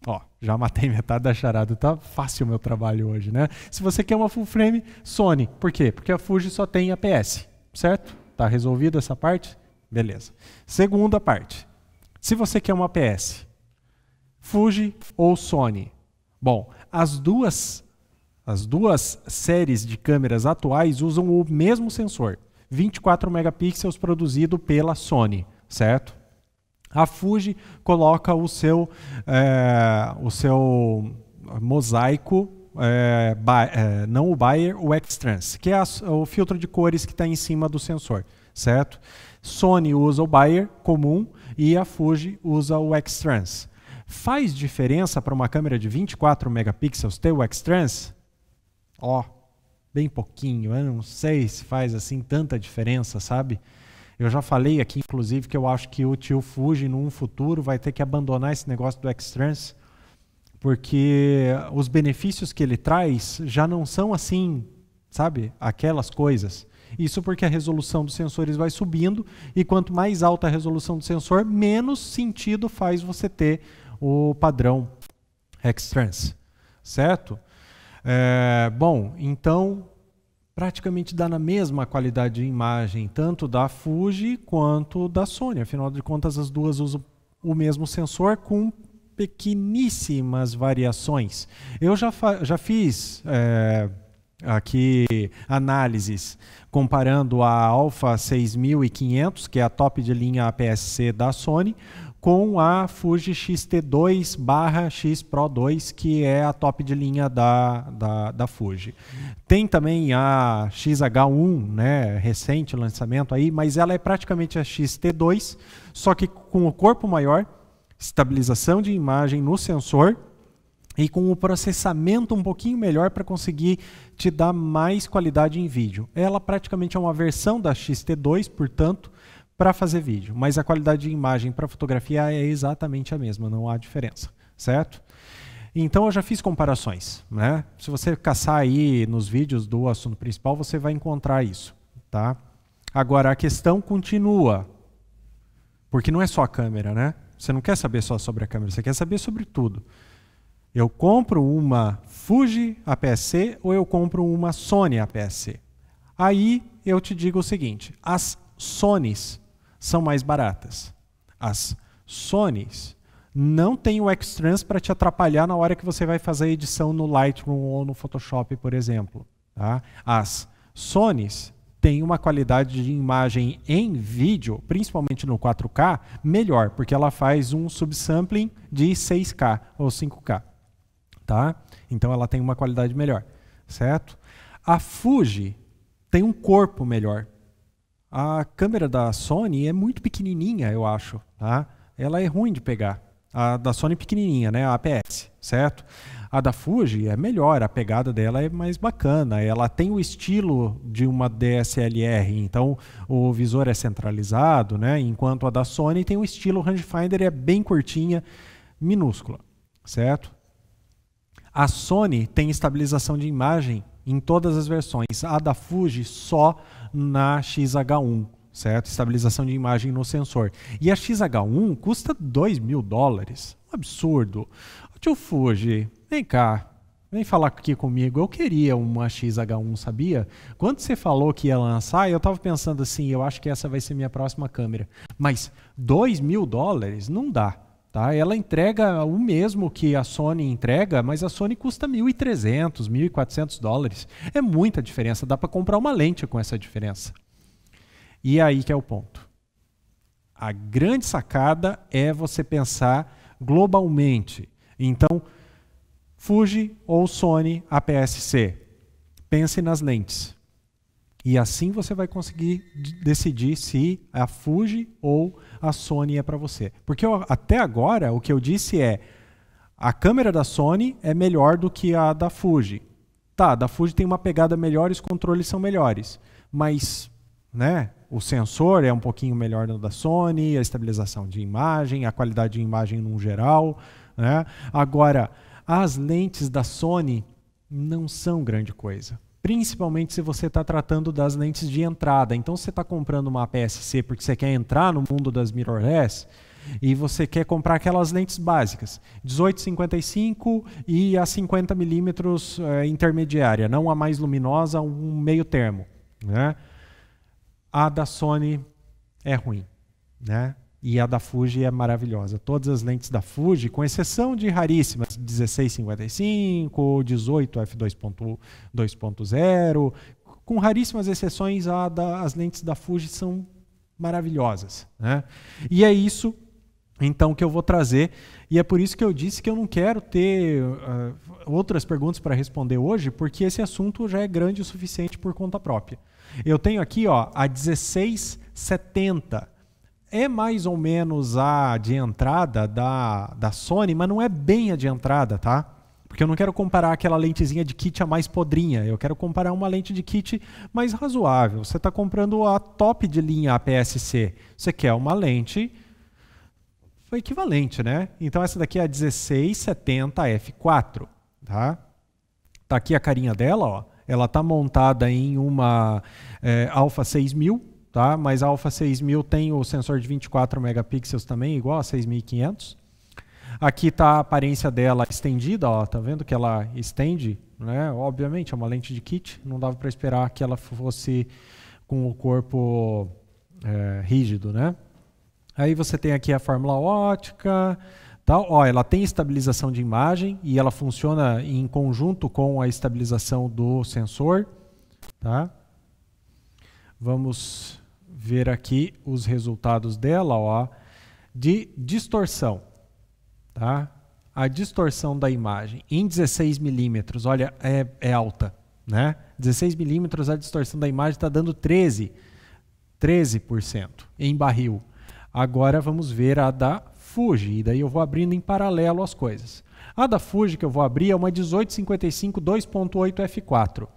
Ó, já matei metade da charada, tá fácil o meu trabalho hoje, né? Se você quer uma full frame, Sony. Por quê? Porque a Fuji só tem APS. Certo? Tá resolvida essa parte? Beleza. Segunda parte. Se você quer uma APS, Fuji ou Sony? Bom, as duas séries de câmeras atuais usam o mesmo sensor, 24 megapixels produzido pela Sony, certo? A Fuji coloca o seu mosaico, não o Bayer, o X-Trans, que é o filtro de cores que está em cima do sensor, certo? Sony usa o Bayer comum e a Fuji usa o X-Trans. Faz diferença para uma câmera de 24 megapixels ter o X-Trans? Ó, bem pouquinho, eu não sei se faz assim tanta diferença, sabe? Eu já falei aqui, inclusive, que eu acho que o tio Fuji, num futuro, vai ter que abandonar esse negócio do X-Trans, porque os benefícios que ele traz já não são assim, sabe, aquelas coisas. Isso porque a resolução dos sensores vai subindo e quanto mais alta a resolução do sensor, menos sentido faz você ter o padrão X-Trans, certo? Bom, então praticamente dá na mesma qualidade de imagem, tanto da Fuji quanto da Sony. Afinal de contas, as duas usam o mesmo sensor com pequeníssimas variações. Eu já fiz aqui análises comparando a Alpha 6500, que é a top de linha APS-C da Sony, com a Fuji X-T2/X Pro 2, que é a top de linha da Fuji. Tem também a XH1, né, recente lançamento aí, mas ela é praticamente a X-T2, só que com o corpo maior, estabilização de imagem no sensor e com o processamento um pouquinho melhor para conseguir te dar mais qualidade em vídeo. Ela praticamente é uma versão da X-T2, portanto, para fazer vídeo, mas a qualidade de imagem para fotografia é exatamente a mesma, não há diferença, certo? Então eu já fiz comparações, né? Se você caçar aí nos vídeos do assunto principal, você vai encontrar isso, tá? Agora a questão continua, porque não é só a câmera, né? Você não quer saber só sobre a câmera, você quer saber sobre tudo. Eu compro uma Fuji APS-C ou eu compro uma Sony APS-C? Aí eu te digo o seguinte, as Sonys são mais baratas. As Sonys não têm o X-Trans para te atrapalhar na hora que você vai fazer a edição no Lightroom ou no Photoshop, por exemplo. Tá? As Sonys tem uma qualidade de imagem em vídeo, principalmente no 4K, melhor, porque ela faz um subsampling de 6K ou 5K, tá? Então ela tem uma qualidade melhor, certo? A Fuji tem um corpo melhor. A câmera da Sony é muito pequenininha, eu acho, tá? Ela é ruim de pegar. A da Sony é pequenininha, né? A APS, certo? A da Fuji é melhor, a pegada dela é mais bacana. Ela tem o estilo de uma DSLR, então o visor é centralizado, né? Enquanto a da Sony tem o estilo rangefinder, é bem curtinha, minúscula, certo? A Sony tem estabilização de imagem em todas as versões. A da Fuji só na XH1, certo? Estabilização de imagem no sensor. E a XH1 custa $2.000. Um absurdo. Tio Fuji, vem cá. Vem falar aqui comigo. Eu queria uma XH1, sabia? Quando você falou que ia lançar, eu estava pensando assim, eu acho que essa vai ser minha próxima câmera. Mas $2.000 não dá. Tá? Ela entrega o mesmo que a Sony entrega, mas a Sony custa $1.300, $1.400. É muita diferença. Dá para comprar uma lente com essa diferença. E aí que é o ponto. A grande sacada é você pensar globalmente. Então, Fuji ou Sony APS-C. Pense nas lentes. E assim você vai conseguir decidir se a Fuji ou a Sony é para você. Porque até agora o que eu disse é a câmera da Sony é melhor do que a da Fuji. Tá, a da Fuji tem uma pegada melhor e os controles são melhores. Mas, né, o sensor é um pouquinho melhor do da Sony, a estabilização de imagem, a qualidade de imagem no geral, né? Agora, as lentes da Sony não são grande coisa. Principalmente se você está tratando das lentes de entrada. Então, você está comprando uma APS-C porque você quer entrar no mundo das mirrorless e você quer comprar aquelas lentes básicas, 18-55 e a 50mm intermediária, não a mais luminosa, um meio termo, né? A da Sony é ruim, né? E a da Fuji é maravilhosa. Todas as lentes da Fuji, com exceção de raríssimas, 16-55, 18 f2.0, com raríssimas exceções, as lentes da Fuji são maravilhosas, né? E é isso, então, que eu vou trazer. E é por isso que eu disse que eu não quero ter outras perguntas para responder hoje, porque esse assunto já é grande o suficiente por conta própria. Eu tenho aqui, ó, a 1670. É mais ou menos a de entrada da Sony, mas não é bem a de entrada, tá? Porque eu não quero comparar aquela lentezinha de kit a mais podrinha. Eu quero comparar uma lente de kit mais razoável. Você está comprando a top de linha APS-C. Você quer uma lente equivalente, né? Então essa daqui é a 1670 f4, tá? Tá aqui a carinha dela, ó. Ela está montada em uma Alpha 6000, tá? Mas a Alpha 6000 tem o sensor de 24 megapixels também, igual a 6500. Aqui está a aparência dela estendida, ó. Tá vendo que ela estende, né? Obviamente é uma lente de kit, não dava para esperar que ela fosse com o corpo rígido, né? Aí você tem aqui a fórmula ótica, tal. Ó, ela tem estabilização de imagem e ela funciona em conjunto com a estabilização do sensor, tá? Vamos ver aqui os resultados dela, ó, de distorção, tá? A distorção da imagem em 16mm, olha, é alta, né? 16mm a distorção da imagem está dando 13% em barril. Agora vamos ver a da Fuji, e daí eu vou abrindo em paralelo as coisas. A da Fuji que eu vou abrir é uma 1855 2.8 f4.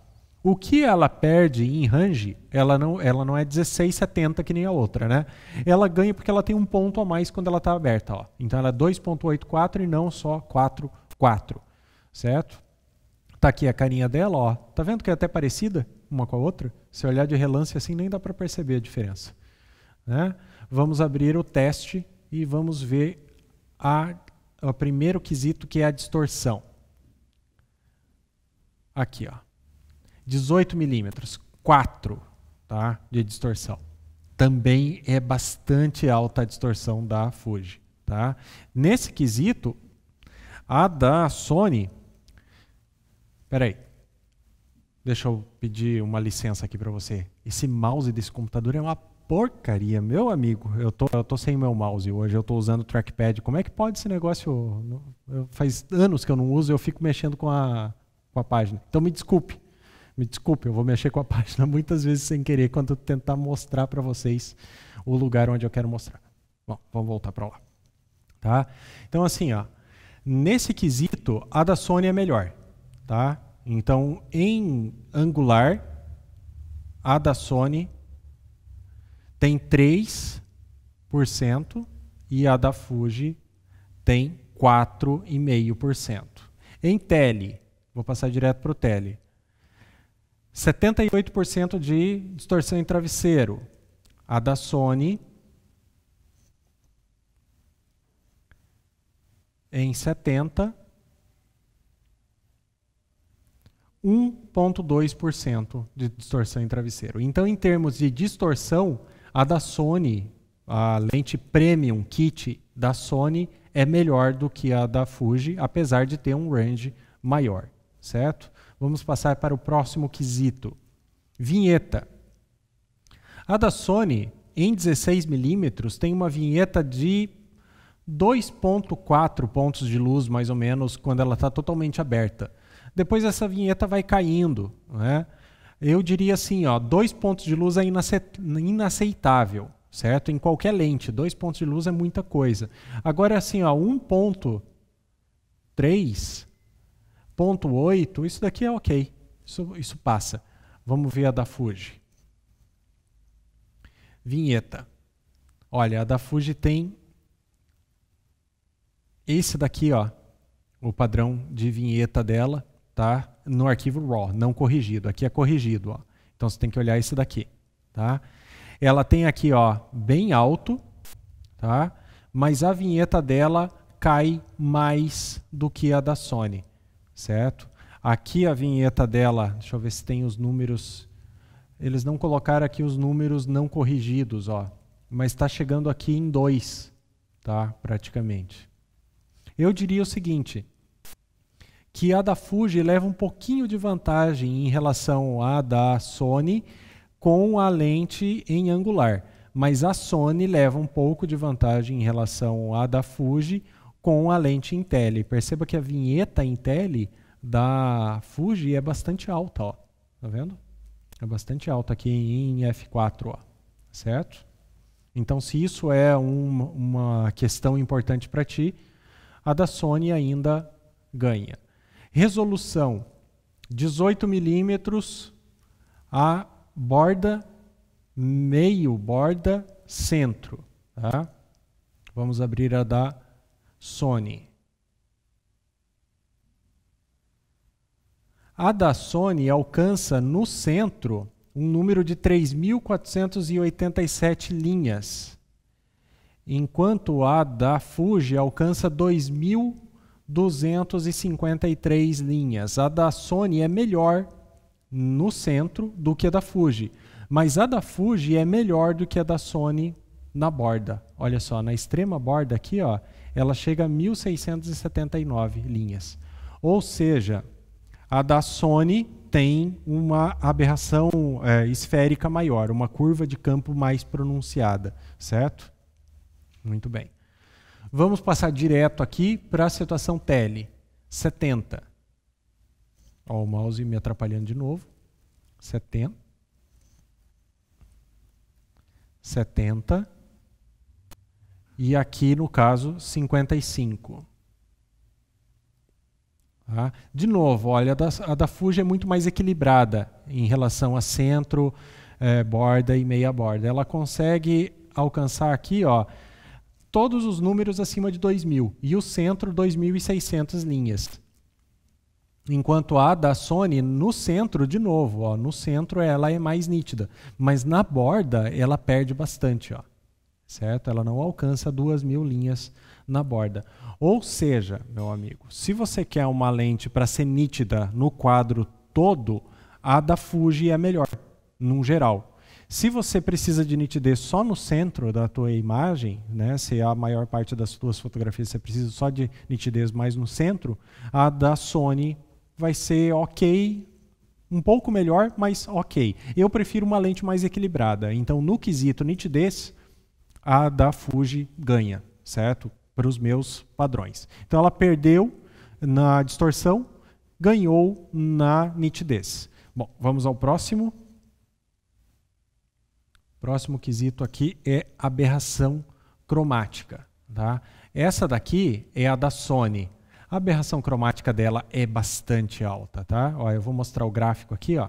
O que ela perde em range, ela não é 1670 que nem a outra, né? Ela ganha porque ela tem um ponto a mais quando ela está aberta, ó. Então ela é 2.84 e não só 4.4, certo? Tá aqui a carinha dela, ó. Tá vendo que é até parecida uma com a outra? Se olhar de relance assim nem dá para perceber a diferença, né? Vamos abrir o teste e vamos ver o primeiro quesito, que é a distorção. Aqui, ó. 18mm, 4, tá, de distorção. Também é bastante alta a distorção da Fuji, tá? Nesse quesito, a da Sony... Peraí. Deixa eu pedir uma licença aqui para você. Esse mouse desse computador é uma porcaria, meu amigo. Eu tô sem meu mouse hoje, eu tô usando o trackpad. Como é que pode esse negócio? Faz anos que eu não uso e eu fico mexendo com a página. Então me desculpe, eu vou mexer com a página muitas vezes sem querer quando eu tentar mostrar para vocês o lugar onde eu quero mostrar. Bom, vamos voltar para lá. Tá? Então assim, ó, nesse quesito, a da Sony é melhor. Tá? Então, em Angular, a da Sony tem 3% e a da Fuji tem 4,5%. Em Tele, vou passar direto para o Tele, 78% de distorção em travesseiro. A da Sony em 70%, 1,2% de distorção em travesseiro. Então, em termos de distorção, a da Sony, a lente Premium Kit da Sony é melhor do que a da Fuji, apesar de ter um range maior, certo? Vamos passar para o próximo quesito. Vinheta. A da Sony, em 16mm, tem uma vinheta de 2,4 pontos de luz, mais ou menos, quando ela está totalmente aberta. Depois essa vinheta vai caindo, né? Eu diria assim, ó, 2 pontos de luz é inaceitável, certo? Em qualquer lente, 2 pontos de luz é muita coisa. Agora assim, ó, 1,3, 0,8, isso daqui é ok, isso passa. Vamos ver a da Fuji. Vinheta. Olha, a da Fuji tem esse daqui, ó, o padrão de vinheta dela. Tá? No arquivo RAW, não corrigido. Aqui é corrigido. Ó. Então você tem que olhar esse daqui. Tá? Ela tem aqui ó, bem alto, tá? Mas a vinheta dela cai mais do que a da Sony. Certo? Aqui a vinheta dela, deixa eu ver se tem os números. Eles não colocaram aqui os números não corrigidos, ó, mas está chegando aqui em 2, tá? Praticamente. Eu diria o seguinte, que a da Fuji leva um pouquinho de vantagem em relação à da Sony com a lente em angular, mas a Sony leva um pouco de vantagem em relação à da Fuji com a lente em tele. Perceba que a vinheta em tele da Fuji é bastante alta, ó. Tá vendo? É bastante alta aqui em F4, ó. Certo? Então, se isso é uma questão importante para ti, a da Sony ainda ganha. Resolução 18 milímetros, a borda, meio borda, centro. Tá? Vamos abrir a da Sony. A da Sony alcança no centro um número de 3.487 linhas, enquanto a da Fuji alcança 2.253 linhas. A da Sony é melhor no centro do que a da Fuji, mas a da Fuji é melhor do que a da Sony na borda. Olha só, na extrema borda aqui, ó, ela chega a 1.679 linhas. Ou seja, a da Sony tem uma aberração esférica maior, uma curva de campo mais pronunciada, certo? Muito bem. Vamos passar direto aqui para a situação tele. 70. Ó, o mouse me atrapalhando de novo. 70. 70. E aqui, no caso, 55. Tá? De novo, olha, a da Fuji é muito mais equilibrada em relação a centro, borda e meia borda. Ela consegue alcançar aqui, ó, todos os números acima de 2.000 e o centro 2.600 linhas. Enquanto a da Sony, no centro, de novo, ó, no centro ela é mais nítida, mas na borda ela perde bastante, ó, certo? Ela não alcança 2.000 linhas na borda. Ou seja, meu amigo, se você quer uma lente para ser nítida no quadro todo, a da Fuji é melhor, num geral. Se você precisa de nitidez só no centro da tua imagem, né, se a maior parte das tuas fotografias você precisa só de nitidez mais no centro, a da Sony vai ser ok, um pouco melhor, mas ok. Eu prefiro uma lente mais equilibrada. Então, no quesito nitidez, a da Fuji ganha, certo? Para os meus padrões. Então, ela perdeu na distorção, ganhou na nitidez. Bom, vamos ao próximo. Próximo quesito aqui é aberração cromática. Tá? Essa daqui é a da Sony. A aberração cromática dela é bastante alta. Tá? Ó, eu vou mostrar o gráfico aqui. Ó.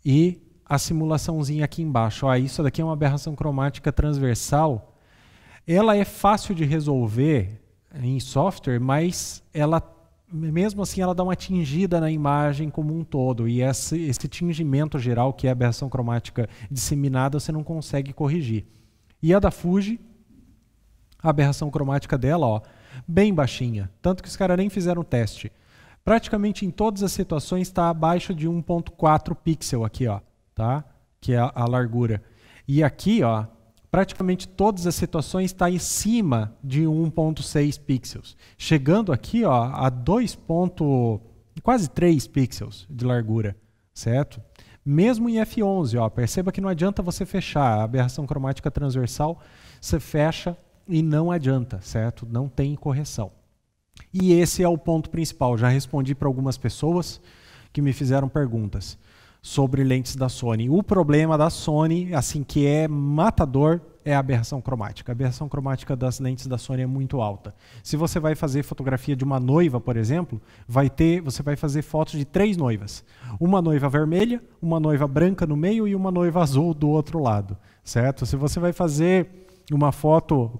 E a simulaçãozinha aqui embaixo. Ó, isso daqui é uma aberração cromática transversal. Ela é fácil de resolver em software, mas ela, mesmo assim ela dá uma tingida na imagem como um todo. E esse tingimento geral, que é a aberração cromática disseminada, você não consegue corrigir. E a da Fuji, a aberração cromática dela, ó, bem baixinha. Tanto que os caras nem fizeram teste. Praticamente em todas as situações está abaixo de 1.4 pixel aqui, ó, tá? Que é a largura. E aqui, ó, praticamente todas as situações está em cima de 1.6 pixels. Chegando aqui, ó, a quase 3 pixels de largura, certo? Mesmo em F11, ó, perceba que não adianta você fechar. A aberração cromática transversal, você fecha e não adianta, certo? Não tem correção. E esse é o ponto principal. Já respondi para algumas pessoas que me fizeram perguntas sobre lentes da Sony. O problema da Sony, assim, que é matador, é a aberração cromática. A aberração cromática das lentes da Sony é muito alta. Se você vai fazer fotografia de uma noiva, por exemplo, você vai fazer fotos de 3 noivas. Uma noiva vermelha, uma noiva branca no meio e uma noiva azul do outro lado, certo? Se você vai fazer uma foto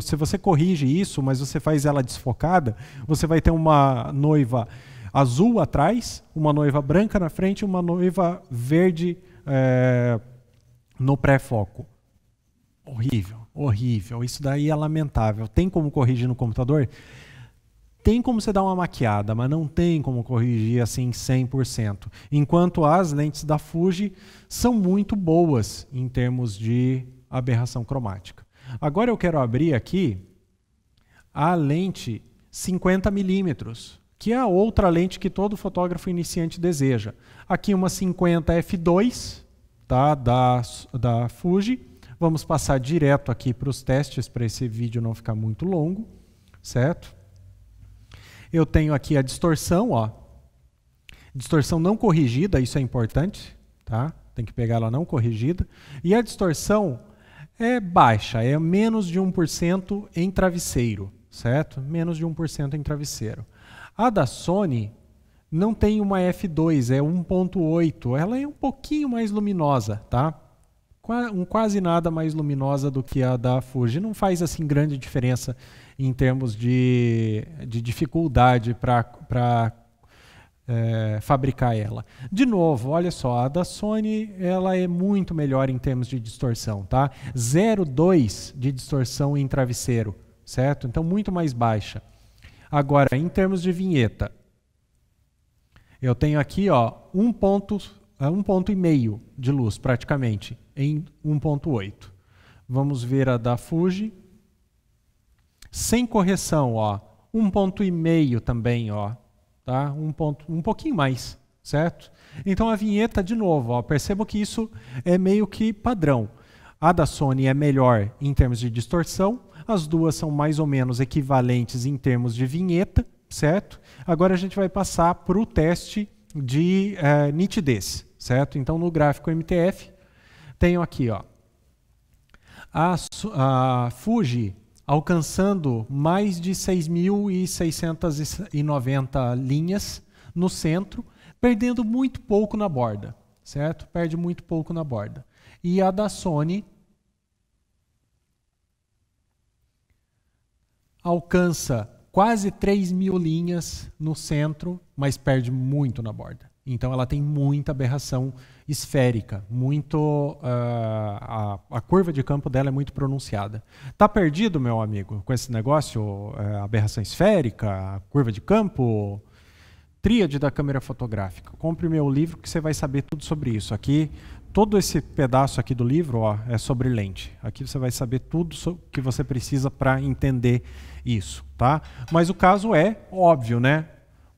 se você corrige isso, mas você faz ela desfocada, você vai ter uma noiva azul atrás, uma noiva branca na frente e uma noiva verde no pré-foco. Horrível, horrível. Isso daí é lamentável. Tem como corrigir no computador? Tem como você dar uma maquiada, mas não tem como corrigir assim 100%. Enquanto as lentes da Fuji são muito boas em termos de aberração cromática. Agora eu quero abrir aqui a lente 50mm, que é a outra lente que todo fotógrafo iniciante deseja. Aqui uma 50 f2, tá, da Fuji. Vamos passar direto aqui para os testes, para esse vídeo não ficar muito longo, certo? Eu tenho aqui a distorção, ó. Distorção não corrigida, isso é importante, tá? Tem que pegar ela não corrigida. E a distorção é baixa, é menos de 1% em travesseiro, certo? Menos de 1% em travesseiro. A da Sony não tem uma f2, é 1.8. Ela é um pouquinho mais luminosa, tá? Quase nada mais luminosa do que a da Fuji. Não faz assim grande diferença em termos de dificuldade para fabricar ela. De novo, olha só, a da Sony ela é muito melhor em termos de distorção, tá? 0,2 de distorção em travesseiro, certo? Então muito mais baixa. Agora, em termos de vinheta, eu tenho aqui, ó, 1,5 de luz praticamente em 1.8. Vamos ver a da Fuji. Sem correção, ó, 1,5 também, ó, tá? Um pouquinho mais, certo? Então a vinheta, de novo, ó, perceba que isso é meio que padrão. A da Sony é melhor em termos de distorção, as duas são mais ou menos equivalentes em termos de vinheta, certo? Agora a gente vai passar para o teste de nitidez, certo? Então no gráfico MTF, tenho aqui, ó, a Fuji alcançando mais de 6.690 linhas no centro, perdendo muito pouco na borda, certo? Perde muito pouco na borda. E a da Sony alcança quase 3.000 linhas no centro, mas perde muito na borda. Então ela tem muita aberração esférica, a curva de campo dela é muito pronunciada. Tá perdido, meu amigo, com esse negócio, aberração esférica, curva de campo, tríade da câmera fotográfica? Compre meu livro que você vai saber tudo sobre isso. Aqui, todo esse pedaço aqui do livro, ó, é sobre lente. Aqui você vai saber tudo que você precisa para entender isso, tá? Mas o caso é óbvio, né?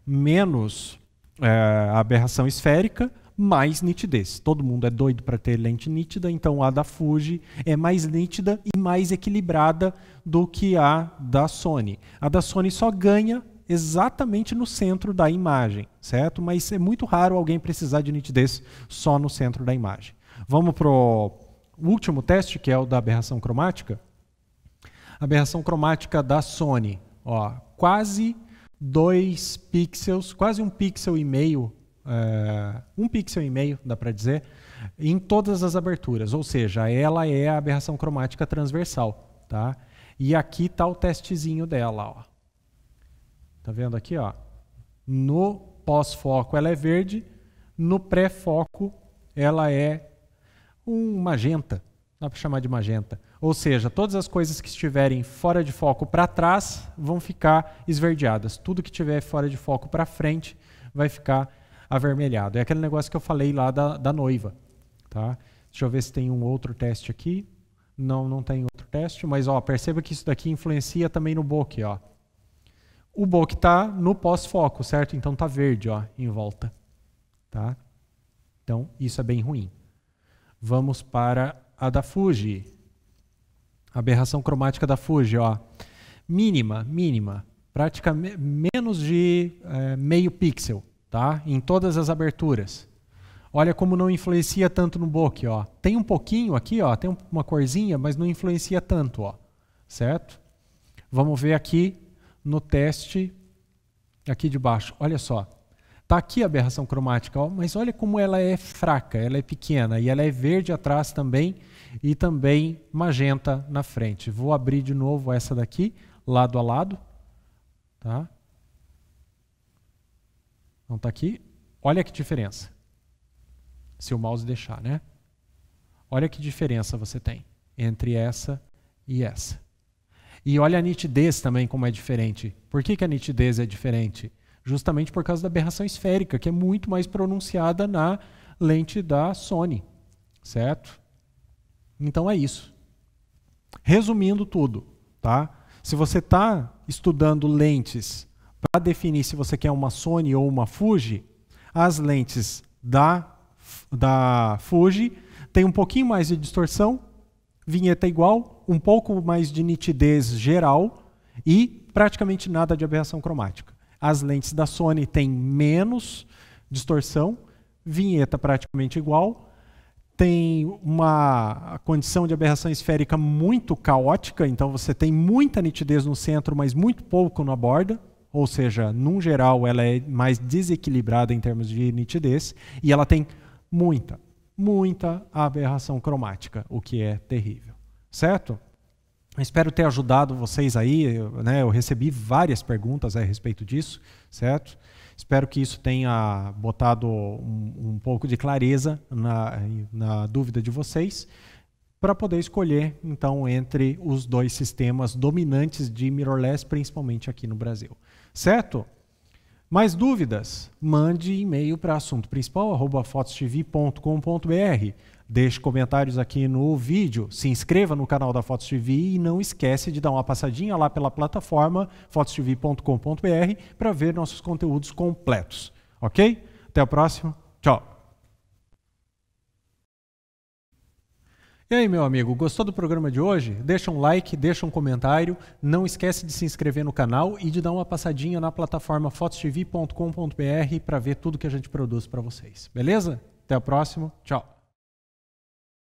Menos a aberração esférica mais nitidez. Todo mundo é doido para ter lente nítida, então a da Fuji é mais nítida e mais equilibrada do que a da Sony. A da Sony só ganha exatamente no centro da imagem, certo? Mas é muito raro alguém precisar de nitidez só no centro da imagem. Vamos para o último teste, que é o da aberração cromática. A aberração cromática da Sony, ó, quase 2 pixels, quase 1,5 pixel, 1,5 pixel, dá para dizer, em todas as aberturas, ou seja, ela é a aberração cromática transversal, tá? E aqui está o testezinho dela, ó. Tá vendo aqui, ó? No pós-foco ela é verde, no pré-foco ela é um magenta, dá para chamar de magenta. Ou seja, todas as coisas que estiverem fora de foco para trás vão ficar esverdeadas. Tudo que estiver fora de foco para frente vai ficar avermelhado. É aquele negócio que eu falei lá da noiva. Tá? Deixa eu ver se tem um outro teste aqui. Não, não tem outro teste, mas ó, perceba que isso daqui influencia também no bokeh. Ó. O bokeh está no pós-foco, certo? Então está verde, ó, em volta. Tá? Então isso é bem ruim. Vamos para a da Fuji. Aberração cromática da Fuji, ó. Mínima, praticamente menos de meio pixel, tá? Em todas as aberturas. Olha como não influencia tanto no bokeh, ó. Tem um pouquinho aqui, ó, tem uma corzinha, mas não influencia tanto, ó. Certo? Vamos ver aqui no teste aqui de baixo. Olha só. Tá aqui a aberração cromática, ó, mas olha como ela é fraca, ela é pequena e ela é verde atrás também e também magenta na frente. Vou abrir de novo essa daqui, lado a lado, tá? Então tá aqui. Olha que diferença. Se o mouse deixar, né? Olha que diferença você tem entre essa e essa. E olha a nitidez também como é diferente. Por que a nitidez é diferente? Justamente por causa da aberração esférica, que é muito mais pronunciada na lente da Sony, certo? Então é isso. Resumindo tudo, tá? Se você está estudando lentes para definir se você quer uma Sony ou uma Fuji, as lentes da Fuji tem um pouquinho mais de distorção, vinheta igual, um pouco mais de nitidez geral e praticamente nada de aberração cromática. As lentes da Sony têm menos distorção, vinheta praticamente igual, tem uma condição de aberração esférica muito caótica, então você tem muita nitidez no centro, mas muito pouco na borda, ou seja, num geral ela é mais desequilibrada em termos de nitidez, e ela tem muita aberração cromática, o que é terrível, certo? Espero ter ajudado vocês aí, né? Eu recebi várias perguntas a respeito disso, certo? Espero que isso tenha botado um pouco de clareza na dúvida de vocês, para poder escolher, então, entre os dois sistemas dominantes de mirrorless, principalmente aqui no Brasil, certo? Mais dúvidas? Mande e-mail para assuntoprincipal@fotostv.com.br. Deixe comentários aqui no vídeo, se inscreva no canal da Fotos TV e não esquece de dar uma passadinha lá pela plataforma fotostv.com.br para ver nossos conteúdos completos. Ok? Até a próxima. Tchau. E aí, meu amigo, gostou do programa de hoje? Deixa um like, deixa um comentário, não esquece de se inscrever no canal e de dar uma passadinha na plataforma fotostv.com.br para ver tudo que a gente produz para vocês. Beleza? Até a próxima. Tchau.